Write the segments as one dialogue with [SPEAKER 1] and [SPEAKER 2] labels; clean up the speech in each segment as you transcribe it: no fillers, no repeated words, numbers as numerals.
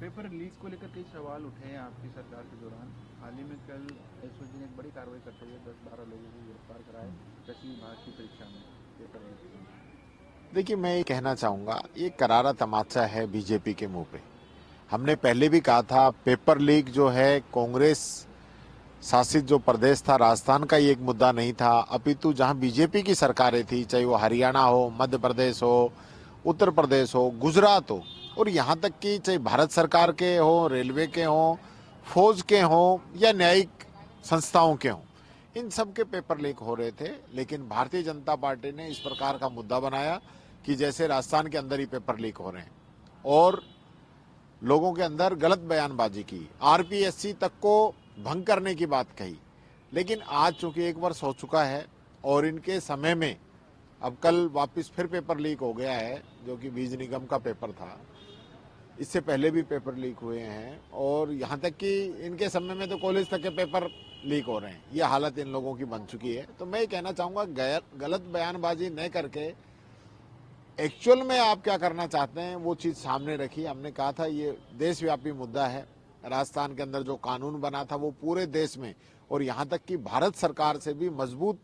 [SPEAKER 1] Paper leak को लेकर कई सवाल उठे हैं आपकी सरकार के दौरान। हाल ही में कल एसओजी ने एक बड़ी कार्रवाई करते हुए 10-12 लोगों को गिरफ्तार कराया 10वीं विभाग की परीक्षा में पेपर लीक में।
[SPEAKER 2] देखिए, मैं ये कहना चाहूँगा, ये करारा तमाचा है बीजेपी के मुंह पे। हमने पहले भी कहा था, पेपर लीक जो है कांग्रेस शासित जो प्रदेश था राजस्थान का ये एक मुद्दा नहीं था, अपितु जहां बीजेपी की सरकारें थी, चाहे वो हरियाणा हो, मध्य प्रदेश हो, उत्तर प्रदेश हो, गुजरात हो, और यहाँ तक कि चाहे भारत सरकार के हो, रेलवे के हो, फौज के हो या न्यायिक संस्थाओं के हों, इन सब के पेपर लीक हो रहे थे। लेकिन भारतीय जनता पार्टी ने इस प्रकार का मुद्दा बनाया कि जैसे राजस्थान के अंदर ही पेपर लीक हो रहे हैं और लोगों के अंदर गलत बयानबाजी की, आरपीएससी तक को भंग करने की बात कही। लेकिन आज चूंकि 1 वर्ष हो चुका है और इनके समय में अब कल वापस फिर पेपर लीक हो गया है, जो कि बीज निगम का पेपर था। इससे पहले भी पेपर लीक हुए हैं और यहाँ तक कि इनके समय में तो कॉलेज तक के पेपर लीक हो रहे हैं। ये हालत इन लोगों की बन चुकी है। तो मैं ये कहना चाहूँगा, गलत बयानबाजी न करके एक्चुअल में आप क्या करना चाहते हैं वो चीज़ सामने रखी। हमने कहा था ये देशव्यापी मुद्दा है। राजस्थान के अंदर जो कानून बना था वो पूरे देश में, और यहाँ तक कि भारत सरकार से भी मजबूत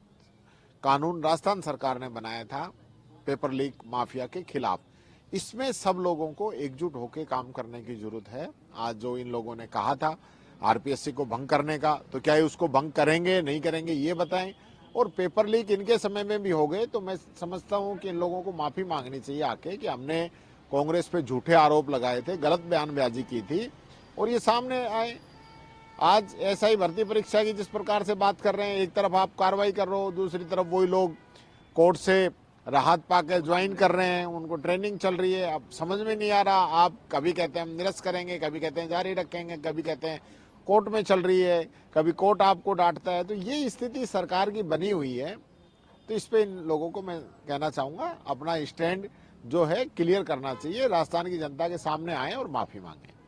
[SPEAKER 2] कानून राजस्थान सरकार ने बनाया था पेपर लीक माफिया के खिलाफ। इसमें सब लोगों को एकजुट होकर काम करने की जरूरत है। आज जो इन लोगों ने कहा था आरपीएससी को भंग करने का, तो क्या ये उसको भंग करेंगे नहीं करेंगे ये बताएं। और पेपर लीक इनके समय में भी हो गए, तो मैं समझता हूं कि इन लोगों को माफी मांगनी चाहिए आके कि हमने कांग्रेस पे झूठे आरोप लगाए थे, गलत बयानबाजी की थी और ये सामने आए। आज एसआई भर्ती परीक्षा की जिस प्रकार से बात कर रहे हैं, एक तरफ आप कार्रवाई कर रहे हो, दूसरी तरफ वही लोग कोर्ट से राहत पाकर ज्वाइन कर रहे हैं, उनको ट्रेनिंग चल रही है। अब समझ में नहीं आ रहा, आप कभी कहते हैं हम निरस्त करेंगे, कभी कहते हैं जारी रखेंगे, कभी कहते हैं कोर्ट में चल रही है, कभी कोर्ट आपको डांटता है। तो ये स्थिति सरकार की बनी हुई है। तो इस पे इन लोगों को मैं कहना चाहूँगा, अपना स्टैंड जो है क्लियर करना चाहिए, राजस्थान की जनता के सामने आए और माफी मांगे।